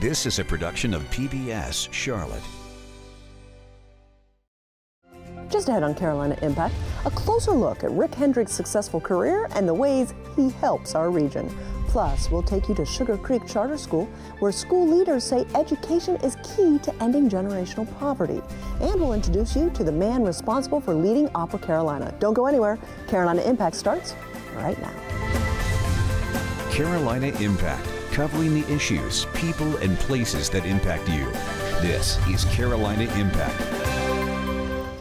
This is a production of PBS Charlotte. Just ahead on Carolina Impact, a closer look at Rick Hendrick's successful career and the ways he helps our region. Plus, we'll take you to Sugar Creek Charter School, where school leaders say education is key to ending generational poverty. And we'll introduce you to the man responsible for leading Opera Carolina. Don't go anywhere. Carolina Impact starts right now. Carolina Impact, covering the issues, people, and places that impact you. This is Carolina Impact.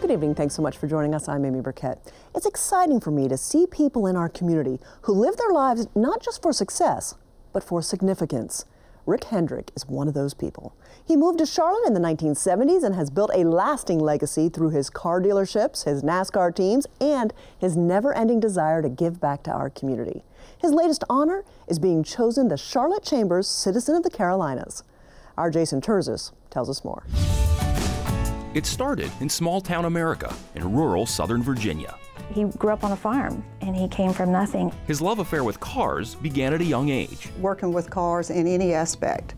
Good evening. Thanks so much for joining us. I'm Amy Burkett. It's exciting for me to see people in our community who live their lives not just for success, but for significance. Rick Hendrick is one of those people. He moved to Charlotte in the 1970s and has built a lasting legacy through his car dealerships, his NASCAR teams, and his never-ending desire to give back to our community. His latest honor is being chosen the Charlotte Chamber's Citizen of the Carolinas. Our Jason Terzis tells us more. It started in small-town America in rural Southern Virginia. He grew up on a farm, and he came from nothing. His love affair with cars began at a young age. Working with cars in any aspect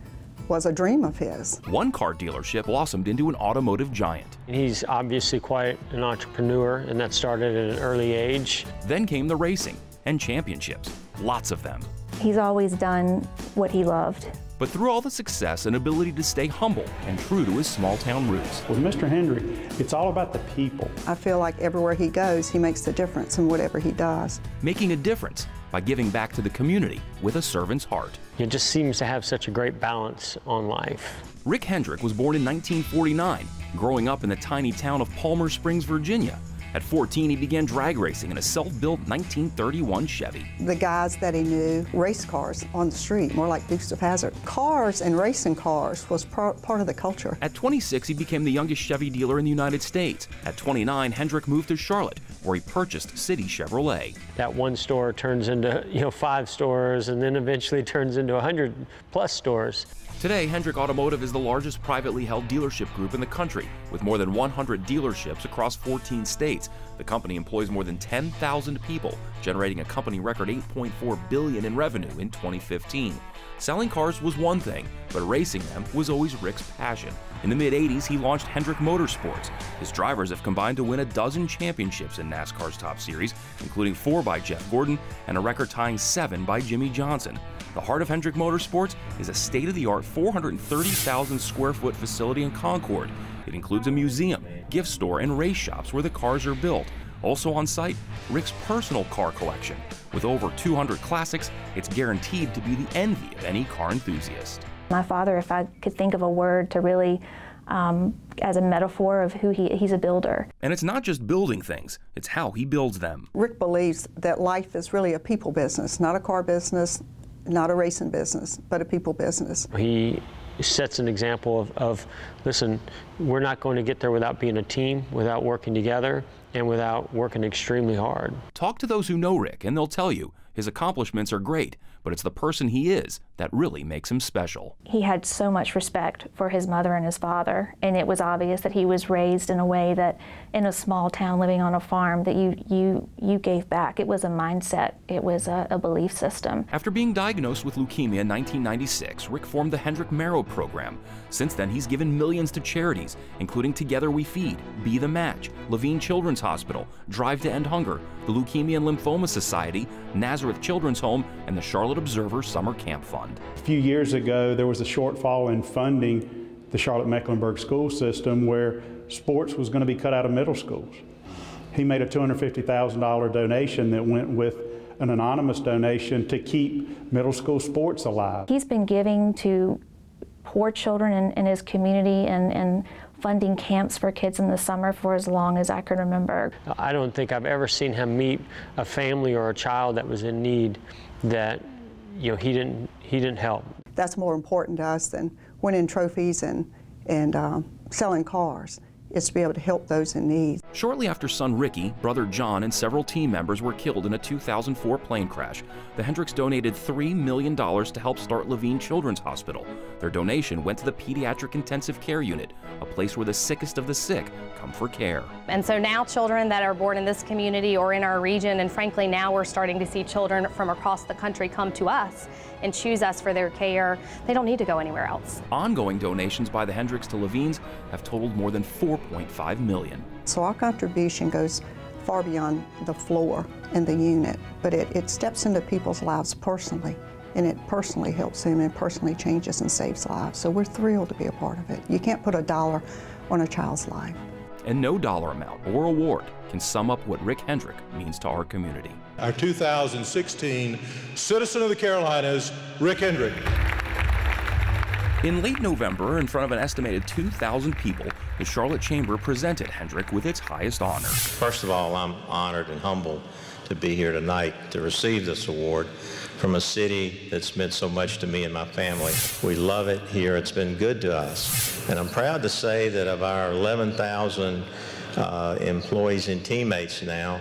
was a dream of his. One car dealership blossomed into an automotive giant. He's obviously quite an entrepreneur, and that started at an early age. Then came the racing and championships, lots of them. He's always done what he loved. But through all the success and ability to stay humble and true to his small-town roots. With Mr. Hendrick, it's all about the people. I feel like everywhere he goes, he makes a difference in whatever he does. Making a difference by giving back to the community with a servant's heart. He just seems to have such a great balance on life. Rick Hendrick was born in 1949, growing up in the tiny town of Palmer Springs, Virginia. At 14, he began drag racing in a self-built 1931 Chevy. The guys that he knew, race cars on the street, more like Dukes of Hazzard. Cars and racing cars was part of the culture. At 26, he became the youngest Chevy dealer in the United States. At 29, Hendrick moved to Charlotte, where he purchased City Chevrolet. That one store turns into 5 stores, and then eventually turns into 100+ stores. Today, Hendrick Automotive is the largest privately held dealership group in the country, with more than 100 dealerships across 14 states. The company employs more than 10,000 people, generating a company record $8.4 billion in revenue in 2015. Selling cars was one thing, but racing them was always Rick's passion. In the mid-'80s, he launched Hendrick Motorsports. His drivers have combined to win a dozen championships in NASCAR's top series, including 4 by Jeff Gordon and a record-tying 7 by Jimmie Johnson. The heart of Hendrick Motorsports is a state-of-the-art 430,000 square foot facility in Concord. It includes a museum, gift store, and race shops where the cars are built. Also on site, Rick's personal car collection. With over 200 classics, it's guaranteed to be the envy of any car enthusiast. My father, if I could think of a word to really, as a metaphor of who he's a builder. And it's not just building things, it's how he builds them. Rick believes that life is really a people business, not a car business, not a racing business, but a people business. He sets an example of, listen, we're not going to get there without being a team, without working together, and without working extremely hard. Talk to those who know Rick, and they'll tell you his accomplishments are great, but it's the person he is that really makes him special. He had so much respect for his mother and his father, and it was obvious that he was raised in a way that, in a small town living on a farm, that you gave back. It was a mindset. It was a belief system. After being diagnosed with leukemia in 1996, Rick formed the Hendrick Marrow Program. Since then, he's given millions to charities, including Together We Feed, Be the Match, Levine Children's Hospital, Drive to End Hunger, the Leukemia and Lymphoma Society, Nazareth Children's Home, and the Charlotte Observer Summer Camp Fund. A few years ago, there was a shortfall in funding the Charlotte-Mecklenburg school system where sports was going to be cut out of middle schools. He made a $250,000 donation that went with an anonymous donation to keep middle school sports alive. He's been giving to poor children in his community and funding camps for kids in the summer for as long as I can remember. I don't think I've ever seen him meet a family or a child that was in need that he didn't help. That's more important to us than winning trophies and selling cars. is to be able to help those in need. Shortly after son Ricky, brother John, and several team members were killed in a 2004 plane crash, the Hendricks donated $3 million to help start Levine Children's Hospital. Their donation went to the Pediatric Intensive Care Unit, a place where the sickest of the sick come for care. And so now children that are born in this community or in our region, and frankly now we're starting to see children from across the country come to us and choose us for their care. They don't need to go anywhere else. Ongoing donations by the Hendricks to Levines have totaled more than $4.5 million. So our contribution goes far beyond the floor and the unit, but it steps into people's lives personally, and it personally helps them and personally changes and saves lives. So we're thrilled to be a part of it. You can't put a dollar on a child's life. And no dollar amount or award can sum up what Rick Hendrick means to our community. Our 2016 Citizen of the Carolinas, Rick Hendrick. In late November, in front of an estimated 2,000 people, the Charlotte Chamber presented Hendrick with its highest honor. First of all, I'm honored and humbled to be here tonight to receive this award from a city that's meant so much to me and my family. We love it here. It's been good to us. And I'm proud to say that of our 11,000 employees and teammates now,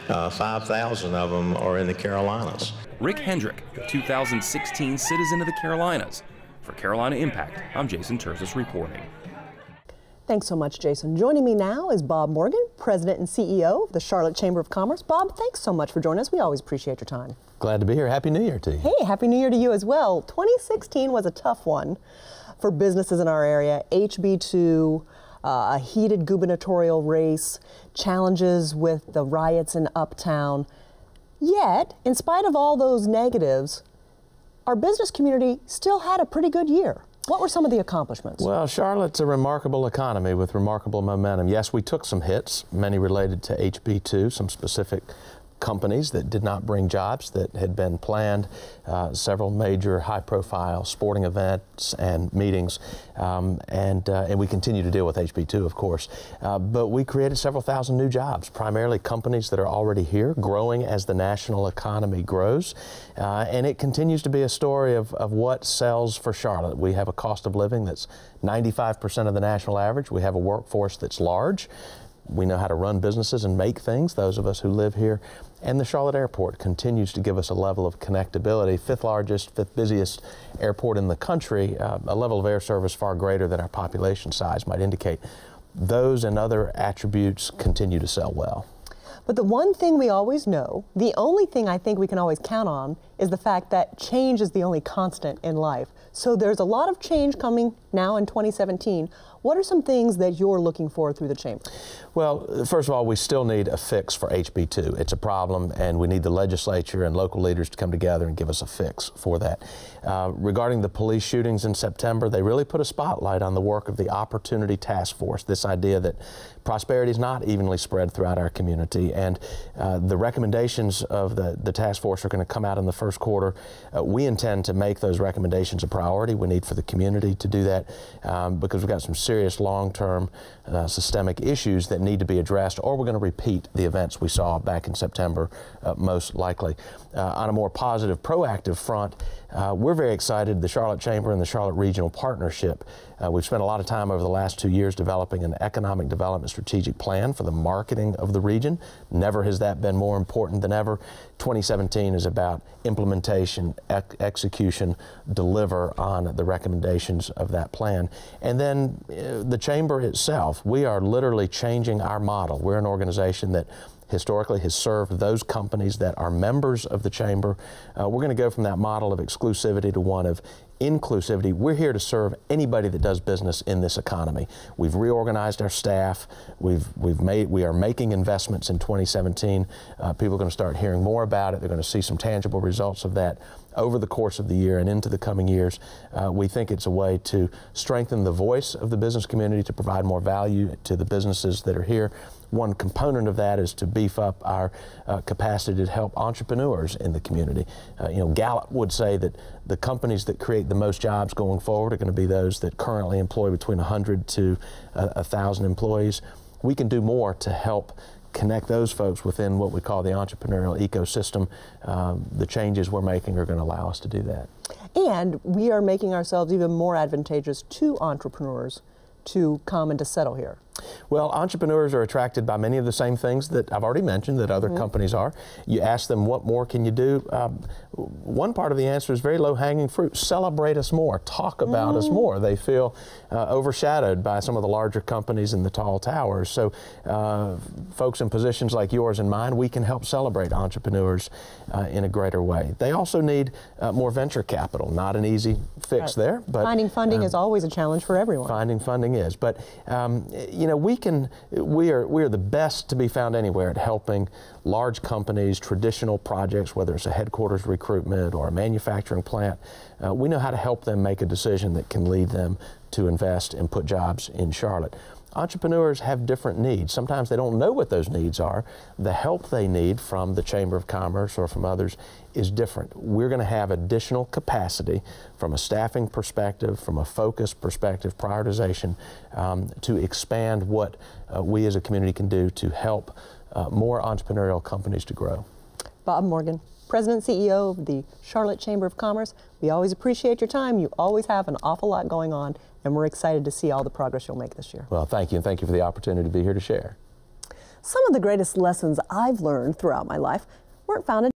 5,000 of them are in the Carolinas. Rick Hendrick, the 2016 Citizen of the Carolinas. For Carolina Impact, I'm Jason Terzis reporting. Thanks so much, Jason. Joining me now is Bob Morgan, President and CEO of the Charlotte Chamber of Commerce. Bob, thanks so much for joining us. We always appreciate your time. Glad to be here. Happy New Year to you. Hey, Happy New Year to you as well. 2016 was a tough one for businesses in our area. HB2, a heated gubernatorial race, challenges with the riots in Uptown. Yet, in spite of all those negatives, our business community still had a pretty good year. What were some of the accomplishments? Well, Charlotte's a remarkable economy with remarkable momentum. Yes, we took some hits, many related to HB2, some specific companies that did not bring jobs that had been planned, several major high-profile sporting events and meetings, and we continue to deal with HB2, of course. But we created several thousand new jobs, primarily companies that are already here, growing as the national economy grows, and it continues to be a story of what sells for Charlotte. We have a cost of living that's 95% of the national average. We have a workforce that's large. We know how to run businesses and make things, those of us who live here. And the Charlotte Airport continues to give us a level of connectability, fifth largest, fifth busiest airport in the country, a level of air service far greater than our population size might indicate. Those and other attributes continue to sell well. But the one thing we always know, the only thing I think we can always count on, is the fact that change is the only constant in life. So there's a lot of change coming now in 2017. What are some things that you're looking for through the Chamber? Well, first of all, we still need a fix for HB2. It's a problem, and we need the legislature and local leaders to come together and give us a fix for that. Regarding the police shootings in September, they really put a spotlight on the work of the Opportunity Task Force, this idea that prosperity is not evenly spread throughout our community, and the recommendations of the task force are going to come out in the first quarter. We intend to make those recommendations a priority. We need for the community to do that because we've got some serious long-term systemic issues that need to be addressed, or we're going to repeat the events we saw back in September, most likely. On a more positive, proactive front, we're very excited, the Charlotte Chamber and the Charlotte Regional Partnership. We've spent a lot of time over the last 2 years developing an economic development strategic plan for the marketing of the region. Never has that been more important than ever. 2017 is about implementation, execution, deliver on the recommendations of that plan. And then the Chamber itself, we are literally changing our model. We're an organization that historically has served those companies that are members of the Chamber. We're going to go from that model of exclusivity to one of inclusivity. We're here to serve anybody that does business in this economy. We've reorganized our staff. We are making investments in 2017. People are going to start hearing more about it. They're going to see some tangible results of that over the course of the year and into the coming years. We think it's a way to strengthen the voice of the business community, to provide more value to the businesses that are here. One component of that is to beef up our capacity to help entrepreneurs in the community. Gallup would say that the companies that create the most jobs going forward are going to be those that currently employ between 100 to 1,000 employees. We can do more to help connect those folks within what we call the entrepreneurial ecosystem. The changes we're making are going to allow us to do that. And we are making ourselves even more advantageous to entrepreneurs to come and to settle here. Well, entrepreneurs are attracted by many of the same things that I've already mentioned that other companies are. You ask them, what more can you do? One part of the answer is very low-hanging fruit. Celebrate us more. Talk about us more. They feel overshadowed by some of the larger companies in the tall towers. So folks in positions like yours and mine, we can help celebrate entrepreneurs in a greater way. They also need more venture capital. Not an easy fix there. But finding funding is always a challenge for everyone. Finding funding is. But you know, we are the best to be found anywhere at helping large companies, traditional projects, whether it's a headquarters recruitment or a manufacturing plant. We know how to help them make a decision that can lead them to invest and put jobs in Charlotte. Entrepreneurs have different needs. Sometimes they don't know what those needs are. The help they need from the Chamber of Commerce or from others is different. We're going to have additional capacity from a staffing perspective, from a focus perspective, prioritization, to expand what we as a community can do to help more entrepreneurial companies to grow. Bob Morgan, President and CEO of the Charlotte Chamber of Commerce, we always appreciate your time. You always have an awful lot going on, and we're excited to see all the progress you'll make this year. Well, thank you, and thank you for the opportunity to be here to share. Some of the greatest lessons I've learned throughout my life weren't found in